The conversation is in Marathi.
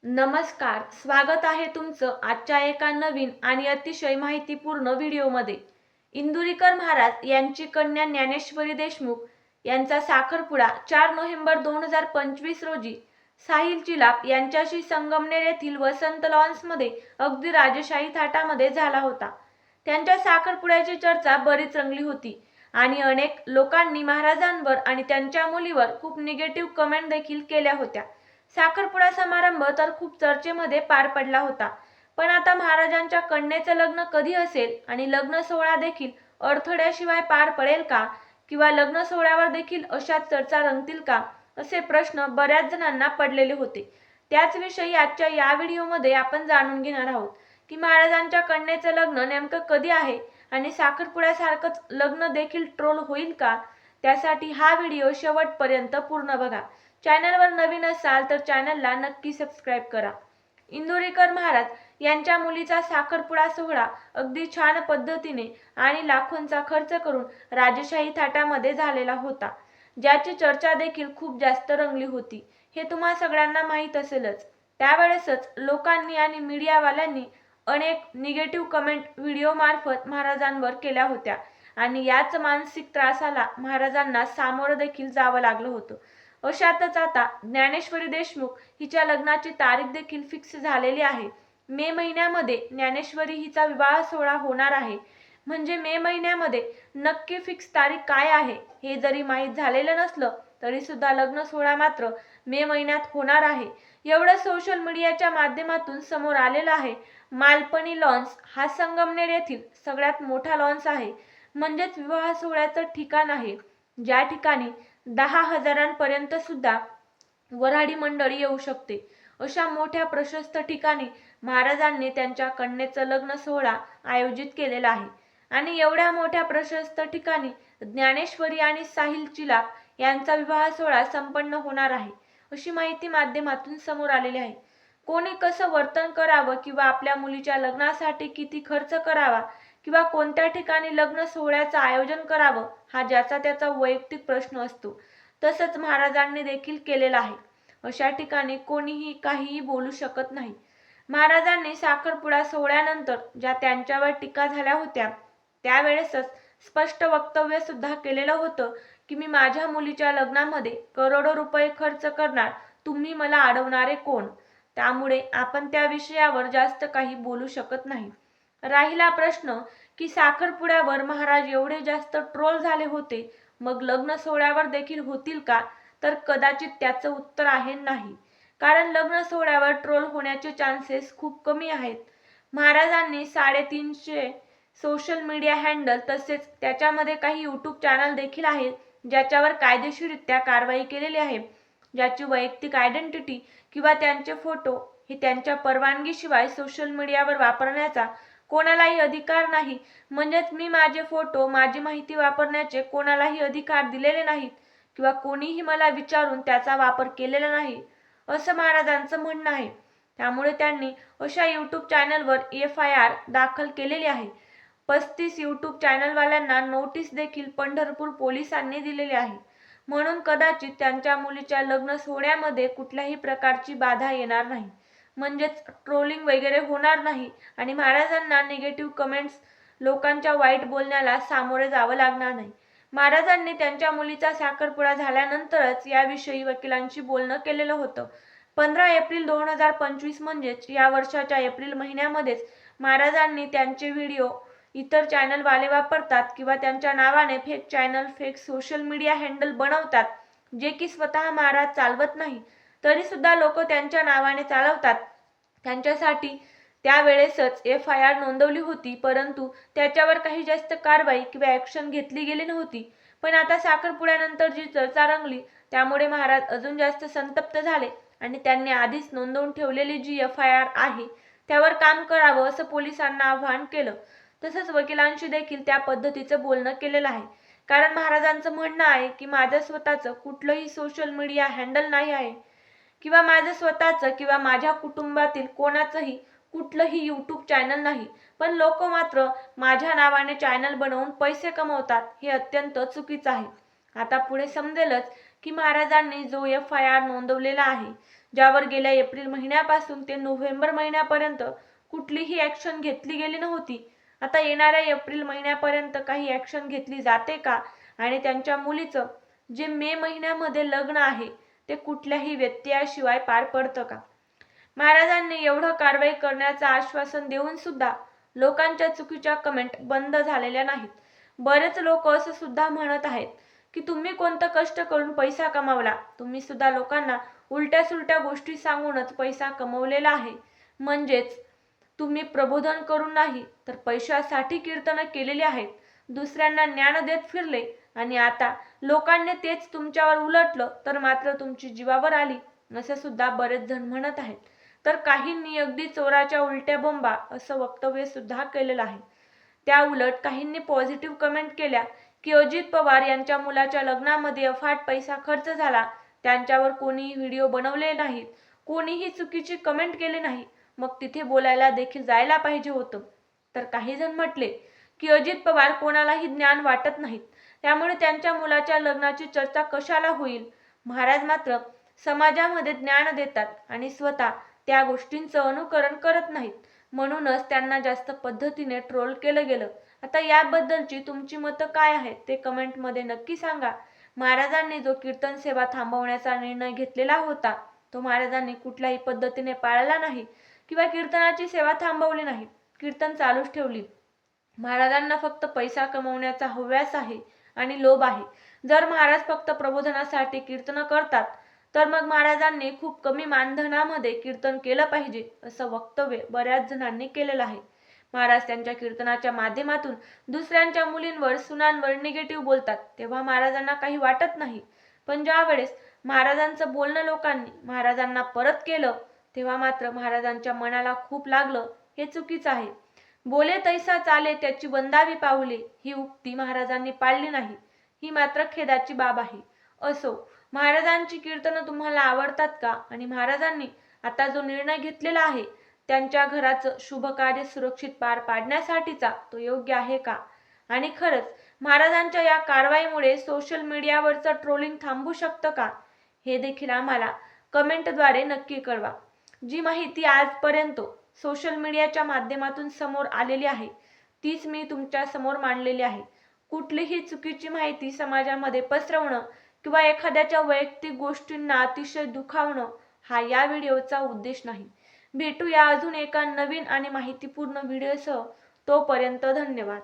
नमस्कार, स्वागत आहे तुमचं आजच्या एका नवीन आणि अतिशय माहितीपूर्ण व्हिडिओमध्ये। इंदुरीकर महाराज यांची कन्या ज्ञानेश्वरी देशमुख यांचा साखरपुडा 4 नोव्हेंबर 2025 रोजी साहिल चिलाप यांच्याशी संगमनेर येथील वसंत लॉन्समध्ये अगदी राजशाही थाटामध्ये झाला होता। त्यांच्या साखरपुड्याची चर्चा बरीच रंगली होती आणि अनेक लोकांनी महाराजांवर आणि त्यांच्या मुलीवर खूप निगेटिव्ह कमेंट देखील केल्या होत्या। साखरपुडा समारंभ तर खूप चर्चेमध्ये पार पडला होता, पण आता महाराजांच्या कन्येचं लग्न कधी असेल आणि लग्न सोहळा देखील अडथळ्याशिवाय पार पडेल का, किंवा लग्न सोहळ्यावर देखील अशाच चर्चा रंगतील का, असे प्रश्न बऱ्याच जणांना पडलेले होते। त्याच विषयी आजच्या या व्हिडिओमध्ये आपण जाणून घेणार आहोत की महाराजांच्या कन्येचं लग्न नेमकं कधी आहे आणि साखरपुड्यासारखंच लग्न देखील ट्रोल होईल का। त्यासाठी हा व्हिडिओ शेवटपर्यंत पूर्ण बघा। चॅनलवर नवीन असाल तर चॅनलला नक्की सबस्क्राइब करा। इंदुरीकर महाराज यांच्या मुलीचा साखरपुडा सोहळा अगदी छान पद्धतीने आणि लाखोंचा खर्च करून राजशाही थाटामध्ये झालेला होता, ज्याची चर्चा देखील खूप जास्त रंगली होती। हे तुम्हा सगळ्यांना माहीत असेलच। त्यावेळेसच लोकांनी आणि मीडियावाल्यांनी अनेक निगेटिव्ह कमेंट व्हिडिओ मार्फत महाराजांवर केल्या होत्या आणि याच मानसिक त्रासाला महाराजांना सामोरं देखील जावं लागलं होतं। अशातच आता ज्ञानेश्वरी देशमुख हिच्या लग्नाची तारीख देखील फिक्स झालेली आहे। मे महिन्यामध्ये ज्ञानेश्वरी हिचा विवाह सोहळा होणार आहे। म्हणजे मे महिन्यामध्ये नक्की फिक्स तारीख काय आहे हे जरी माहीत झालेलं नसलं तरी सुद्धा लग्न सोहळा मात्र मे महिन्यात होणार आहे, एवढं सोशल मीडियाच्या माध्यमातून समोर आलेलं आहे। मालपणी लॉन्स हा संगमनेर येथील सगळ्यात मोठा लॉन्स आहे, म्हणजेच विवाह सोहळ्याचं ठिकाण आहे, ज्या ठिकाणी 10,000पर्यंत सुद्धा वऱ्हाडी मंडळी येऊ शकते। अशा मोठ्या प्रशस्त ठिकाणी महाराजांनी त्यांच्या कन्येचं लग्न सोहळा आयोजित केलेला आहे आणि एवढ्या मोठ्या प्रशस्त ठिकाणी ज्ञानेश्वरी आणि साहिल चिलाप यांचा विवाह सोहळा संपन्न होणार आहे, अशी माहिती माध्यमातून समोर आलेली आहे। कोणी कसं वर्तन करावं किंवा आपल्या मुलीच्या लग्नासाठी किती खर्च करावा किंवा कोणत्या ठिकाणी लग्न सोहळ्याचं आयोजन करावं हा ज्याचा त्याचा वैयक्तिक प्रश्न असतो, तसंच महाराजांनी देखील केलेला आहे। अशा ठिकाणी कोणीही काहीही बोलू शकत नाही। महाराजांनी साखरपुडा सोहळ्यानंतर ज्या त्यांच्यावर टीका झाल्या होत्या त्यावेळेसच स्पष्ट वक्तव्य सुद्धा केलेलं होतं की मी माझ्या मुलीच्या लग्नामध्ये करोडो रुपये खर्च करणार, तुम्ही मला अडवणारे कोण। त्यामुळे आपण त्या विषयावर जास्त काही बोलू शकत नाही। राहिला प्रश्न की साखरपुड्यावर महाराज एवढे जास्त ट्रोल झाले होते, मग लग्न सोहळ्यावर देखील होतील का, तर कदाचित त्याचं उत्तर आहे नाही, कारण लग्न सोहळ्यावर ट्रोल होण्याचे चान्सेस खूप कमी आहेत। महाराजांनी 350 सोशल मीडिया हँडल तसेच त्याच्यामध्ये काही यूट्यूब चॅनल देखील आहेत ज्याच्यावर कायदेशीररित्या कारवाई केलेली आहे, ज्याची वैयक्तिक आयडेंटिटी किंवा त्यांचे फोटो हे त्यांच्या परवानगीशिवाय सोशल मीडियावर वापरण्याचा कोणालाही अधिकार नाही। म्हणजेच मी माझे फोटो माझी माहिती वापरण्याचे कोणालाही अधिकार दिलेले नाहीत किंवा कोणीही मला विचारून त्याचा वापर केलेला नाही, असं महाराजांचं म्हणणं आहे। त्यामुळे त्यांनी अशा यूट्यूब चॅनलवर FIR दाखल केलेली आहे। 35 यूट्यूब चॅनलवाल्यांना नोटीस देखील पंढरपूर पोलिसांनी दिलेली आहे। म्हणून कदाचित त्यांच्या मुलीच्या लग्न सोहळ्यामध्ये कुठल्याही प्रकारची बाधा येणार नाही, म्हणजेच ट्रोलिंग वगैरे होणार नाही आणि महाराजांना निगेटिव्ह कमेंट्स लोकांच्या वाईट बोलण्याला सामोरे जावं लागणार नाही। महाराजांनी त्यांच्या मुलीचा साखरपुडा झाल्यानंतरच याविषयी वकिलांशी बोलणं केलेलं होतं। 15 एप्रिल 2025 म्हणजेच या वर्षाच्या एप्रिल महिन्यामध्येच महाराजांनी त्यांचे व्हिडिओ इतर चॅनलवाले वापरतात किंवा त्यांच्या नावाने fake channel fake social media handle बनवतात, जे की स्वतः महाराज चालवत नाही तरी सुद्धा लोक त्यांच्या नावाने चालवतात। त्यांच्यासाठी त्यावेळेसच FIR नोंदवली होती, परंतु त्याच्यावर काही जास्त कारवाई किंवा ॲक्शन घेतली गेली नव्हती। पण आता साखरपुड्यानंतर जी चर्चा रंगली त्यामुळे महाराज अजून जास्त संतप्त झाले आणि त्यांनी आधीच नोंदवून ठेवलेली जी FIR आहे त्यावर काम करावं असं पोलिसांना आवाहन केलं। तसंच वकिलांशी देखील त्या पद्धतीचं बोलणं केलेलं आहे, कारण महाराजांचं म्हणणं आहे की माझं स्वतःचं कुठलंही सोशल मीडिया हँडल नाही आहे किंवा माझं स्वतःचं किंवा माझ्या कुटुंबातील कोणाचंही कुठलंही यूट्यूब चॅनल नाही, पण लोक मात्र माझ्या नावाने चॅनल बनवून पैसे कमवतात, हे अत्यंत चुकीचं आहे। आता पुढे समजेलच की महाराजांनी जो FIR नोंदवलेला आहे, ज्यावर गेल्या एप्रिल महिन्यापासून ते नोव्हेंबर महिन्यापर्यंत कुठलीही ॲक्शन घेतली गेली नव्हती. आता येणाऱ्या एप्रिल महिन्यापर्यंत काही ॲक्शन घेतली जाते का? आणि त्यांच्या मुलीचं जे मे महिन्यामध्ये लग्न आहे ते कुठल्याही व्यत्ययाशिवाय पार पडतं का? महाराजांनी एवढं कारवाई करण्याचं आश्वासन देऊन सुद्धा लोकांच्या चुकीच्या कमेंट बंद झालेल्या नाहीत. बरेच लोक असं सुद्धा म्हणत आहेत की तुम्ही कोणतं कष्ट करून पैसा कमावला? तुम्ही सुद्धा लोकांना उलट्या सुलट्या गोष्टी सांगूनच पैसा कमवलेला आहे. म्हणजेच तुम्ही प्रबोधन करून नाही तर पैशासाठी कीर्तनं केलेली आहेत, दुसऱ्यांना ज्ञान देत फिरले आणि आता लोकांनी तेच तुमच्यावर उलटलं तर मात्र तुमची जीवावर आली, असं सुद्धा बरेच जण म्हणत आहेत. तर काहींनी अगदी चोराच्या उलट्या बोंबा असं वक्तव्य सुद्धा केलेलं आहे. त्या उलट काहींनी पॉझिटिव्ह कमेंट केल्या की अजित पवार यांच्या मुलाच्या लग्नामध्ये अफाट पैसा खर्च झाला, त्यांच्यावर कोणीही व्हिडिओ बनवले नाहीत, कोणीही चुकीची कमेंट केली नाही, मग तिथे बोलायला देखील जायला पाहिजे होतं. तर काही जण म्हटले की अजित पवार कोणालाही ज्ञान वाटत नाहीत, त्यामुळे त्यांच्या मुलाच्या लग्नाची चर्चा कशाला होईल. महाराज मात्र समाजामध्ये ज्ञान देतात आणि स्वतः त्या गोष्टींचं अनुकरण करत नाहीत, म्हणूनच त्यांना जास्त पद्धतीने ट्रोल केलं गेलं. आता याबद्दलची तुमची मतं काय आहेत ते कमेंटमध्ये नक्की सांगा. महाराजांनी जो कीर्तन सेवा थांबवण्याचा निर्णय घेतलेला होता तो महाराजांनी कुठल्याही पद्धतीने पाळला नाही किंवा कीर्तनाची सेवा थांबवली नाही, कीर्तन चालूच ठेवली. महाराजांना फक्त पैसा कमवण्याचा हव्यास आहे आणि लोभ आहे. जर महाराज फक्त प्रबोधनासाठी कीर्तन करतात तर मग महाराजांनी खूप कमी मानधनामध्ये कीर्तन केलं पाहिजे, असं वक्तव्य बऱ्याच जणांनी केलेलं आहे. महाराज त्यांच्या कीर्तनाच्या माध्यमातून दुसऱ्यांच्या मुलींवर, सुनांवर निगेटिव्ह बोलतात तेव्हा महाराजांना काही वाटत नाही, पण ज्या वेळेस महाराजांचं बोलणं लोकांनी महाराजांना परत केलं तेव्हा मात्र महाराजांच्या मनाला खूप लागलं. हे चुकीचं आहे. बोले तैसा चाले त्याची वंदावी पाऊले ही उक्ती महाराजांनी पाळली नाही, ही मात्र खेदाची बाब आहे. असो, महाराजांची कीर्तनं तुम्हाला आवडतात का? आणि महाराजांनी आता जो निर्णय घेतलेला आहे त्यांच्या घराचं शुभ कार्य सुरक्षित पार पाडण्यासाठीचा तो योग्य आहे का? आणि खरंच महाराजांच्या या कारवाईमुळे सोशल मीडियावरचं ट्रोलिंग थांबू शकतं का? हे देखील आम्हाला कमेंटद्वारे नक्की कळवा. जी माहिती आजपर्यंत सोशल मीडियाच्या माध्यमातून समोर आलेली आहे तीच मी तुमच्या समोर मांडलेली आहे. कुठलीही चुकीची माहिती समाजामध्ये पसरवणं किंवा एखाद्याच्या वैयक्तिक गोष्टींना अतिशय दुखावणं हा या व्हिडिओचा उद्देश नाही. भेटूया अजून एका नवीन आणि माहितीपूर्ण व्हिडिओसह. तोपर्यंत धन्यवाद.